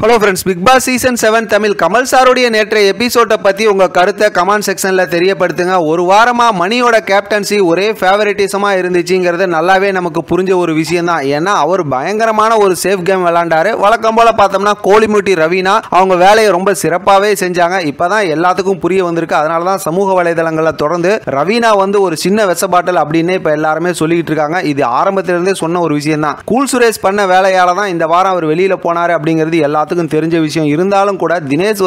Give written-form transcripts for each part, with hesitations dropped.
Hello friends, Bigg Boss season 7 Tamil Kamal சாருடைய நேற்றைய எபிசோட்டை பற்றி உங்கள் கருத்தை கமெண்ட் செக்ஷனில் தெரியப்படுத்துங்க. ஒரு வாரமாக மணியோட கேப்டன்சி ஒரே ஃபேவரட்டிசமாக இருந்துச்சுங்கிறது நல்லாவே நமக்கு புரிஞ்ச ஒரு விஷயம் தான். ஏன்னா அவர் பயங்கரமான ஒரு சேஃப் கேம் விளாண்டாரு. வழக்கம் போல் பார்த்தோம்னா கோலிமுட்டி ரவீனா அவங்க வேலையை ரொம்ப சிறப்பாகவே செஞ்சாங்க. இப்போ தான் எல்லாத்துக்கும் புரிய வந்திருக்கு. அதனால தான் சமூக வலைதளங்களில் தொடர்ந்து ரவீனா ஒரு சின்ன வெச பாட்டில் அப்படின்னு இப்போ எல்லாருமே சொல்லிக்கிட்டு இருக்காங்க. இது ஆரம்பத்திலிருந்தே சொன்ன ஒரு விஷயம் தான். கூல் சுரேஷ் பண்ண வேலையால் தான் இந்த வாரம் அவர் வெளியில் போனார் அப்படிங்கிறது எல்லாத்துக்கும் தெரிஞ்ச விஷயம். இருந்தாலும் கூட தினேஷ்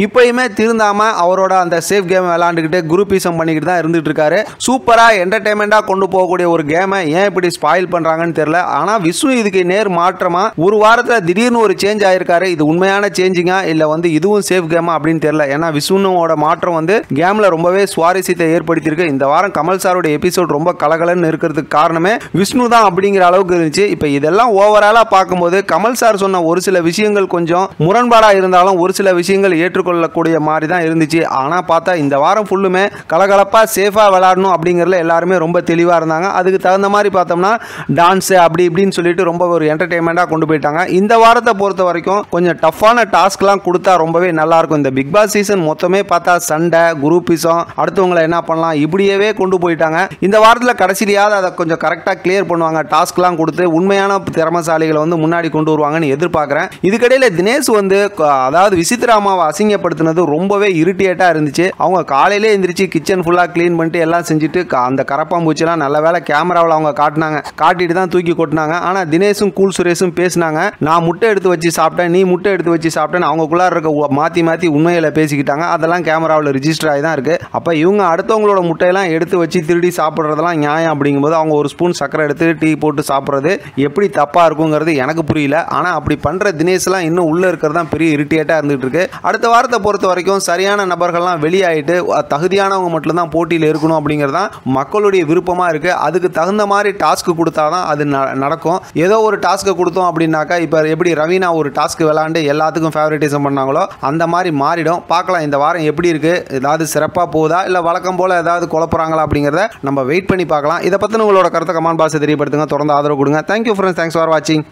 இப்பயுமே திருந்தாம அவரோட அந்த சேஃப் கேம் விளையாண்டுக்கிட்டு குரூப்பிசம் பண்ணிக்கிட்டு தான் இருந்துட்டு இருக்காரு. சூப்பரா என்டர்டைன்மெண்டா கொண்டு போகக்கூடிய ஒரு கேமை ஏன் இப்படி ஸ்பாயில் பண்றாங்கன்னு தெரியல. ஆனா விஷ்ணு இதுக்கு நேர் மாற்றமா ஒரு வாரத்துல திடீர்னு ஒரு சேஞ்ச் ஆயிருக்காரு. இது உண்மையான சேஞ்சிங்கா இல்ல இதுவும் சேஃப் கேமா அப்படின்னு தெரியல. ஏன்னா விஷ்ணுவோட மாற்றம் கேம்ல ரொம்பவே சுவாரஸ்யத்தை ஏற்படுத்தியிருக்கு. இந்த வாரம் கமல் சாரோட எபிசோட் ரொம்ப கலகலன்னு இருக்கிறதுக்கு காரணமே விஷ்ணு தான் அப்படிங்கிற அளவுக்கு இருந்துச்சு. இப்போ இதெல்லாம் ஓவராலா பார்க்கும்போது கமல் சார் சொன்ன ஒரு சில விஷயங்கள் கொஞ்சம் முரண்பாடா இருந்தாலும் ஒரு சில விஷயங்கள் ஏற்றுக்கொள்ளக்கூடிய மாதிரி தான் இருந்துச்சு. ஆனா பார்த்தா இந்த வாரம் ஃபுல்லுமே கலகலப்பா சேஃபா விளையாடணும் அப்படிங்கறதுல எல்லாருமே ரொம்ப தெளிவா இருந்தாங்க. அதுக்கு தகுந்த மாதிரி பார்த்தோம்னா டான்ஸ் அப்படி இப்படின்னு சொல்லிட்டு ரொம்ப ஒரு என்டர்டைன்மெண்டா கொண்டு போயிட்டாங்க. இந்த வாரத்தை பொறுத்த வரைக்கும் கொஞ்சம் டஃப்பான டாஸ்க்லாம் கொடுத்தா ரொம்பவே நல்லா இருக்கும். இந்த பிக் பாஸ் சீசன் மொத்தமே பார்த்தா சண்டை, குரூப்பிசம், அடுத்தவங்களை என்ன பண்ணலாம் இப்படியே கொண்டு போயிட்டாங்க. இந்த வாரத்தில் கடைசியாவது அதை கொஞ்சம் கரெக்டாக கிளியர் பண்ணுவாங்க. டாஸ்க்லாம் கொடுத்து உண்மையான திறமசாலிகளை முன்னாடி கொண்டு வருவாங்கன்னு எதிர்பார்க்குறேன். இதுக்கடையில் தினேஷ் அதாவது விசித்ராமாவை அசிங்கப்படுத்தினது ரொம்பவே இரிட்டேட்டா இருந்துச்சு. அவங்க காலையிலே எந்திரிச்சு கிச்சன் ஃபுல்லா கிளீன் பண்ணிட்டு எல்லாம் செஞ்சுட்டு அந்த கரப்பாம்பூச்சிலாம் நல்ல வேலை கேமராவில் அவங்க காட்டிட்டு தான் தூக்கி கொட்டினாங்க. ஆனா தினேஷும் கூல் சுரேஷும் பேசினாங்க. நான் முட்டை எடுத்து வச்சு சாப்பிட்டேன், நீ முட்டை எடுத்து வச்சு சாப்பிட்டேன்னு அவங்களுக்குள்ளார இருக்க மாத்தி உண்மையில பேசிக்கிட்டாங்க. அதெல்லாம் கேமராவில் ரிஜிஸ்டர் ஆகி தான் இருக்கு. அப்ப இவங்க அடுத்தவங்களோட முட்டையெல்லாம் எடுத்து வச்சு திருடி சாப்பிட்றதெல்லாம் நியாயம் அப்படிங்கும்போது அவங்க ஒரு ஸ்பூன் சக்கரை எடுத்து டீ போட்டு சாப்பிட்றது எப்படி தப்பா இருக்குங்கிறது எனக்கு புரியல. ஆனா அப்படி பண்ற தினேஷ்லாம் இன்னும் உள்ள இருக்கிறது தான் பெரிய இரிட்டேட்டா இருந்துட்டு இருக்கு. அடுத்த வாரத்தை பொறுத்த வரைக்கும் சரியான நபர்கள்லாம் வெளியாயிட்டு தகுதியானவங்க மட்டும் தான் போட்டியில் இருக்கணும் அப்படிங்கிறது தான் மக்களுடைய விருப்பமா இருக்கு. அதுக்கு தகுந்த மாதிரி டாஸ்க் கொடுத்தாதான் அது நடக்கும். ஏதோ ஒரு டாஸ்க் கொடுத்தோம் அப்படின்னாக்கா இப்போ எப்படி ரவீனா ஒரு டாஸ்க் விளையாண்டு எல்லாத்துக்கும் ஃபேவரட்டிசம் பண்ணாங்களோ அந்த மாதிரி மாறிடும். பார்க்கலாம் இந்த வாரம் எப்படி இருக்கு, ஏதாவது சிறப்பா போகுதா இல்ல வழக்கம் போல ஏதாவது குழப்பறாங்களா அப்படிங்கிறத நம்ம வெயிட் பண்ணி பார்க்கலாம். இதை பத்தி உங்களோட கருத்தை கமெண்ட் பாக்ஸ் தெரியப்படுத்துங்க. தொடர்ந்து ஆதரவு கொடுங்க. தேங்க்யூ ஃப்ரெண்ட்ஸ், தேங்க்ஸ் ஃபார் வாட்சிங்.